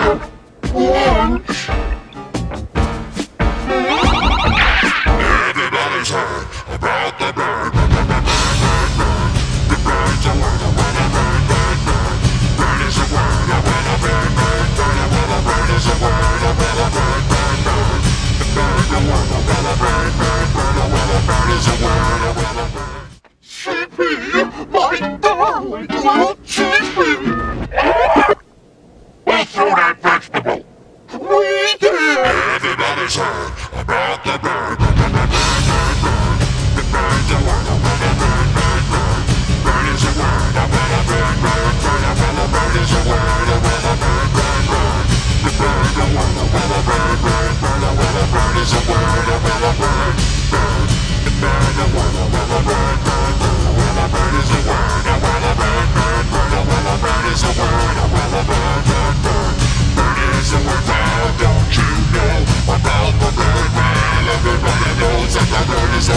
Lunch. Everybody's heard about the bird. The bird's a word, a word, a bird, bird, bird. Bird is a word, a word, a bird, bird, bird, a word, a bird is a word, a word, a bird, bird, bird. The bird's a word, a word, a bird, bird, bird, a word, a bird is a word, a word, a bird. Chippy, my darling little Chippy. Well, throw that vegetable. We did. Everybody's heard about the bird. The bird's a word, a word, a bird, bird, bird. Bird is a word, a word, a bird, bird, bird, a word, a bird is a word, a word, a bird, bird, bird. The bird's a word, a word, a bird, bird, bird, a word, a bird is a word, a word, a bird, bird. The bird's a word, a word, a bird, bird, bird, a word, a bird is a word, a word, a bird, bird, bird, a word, a bird is a word, a word, a bird, bird, bird. Bird is a word, now don't you know about the bird? Well, everybody knows that the bird is a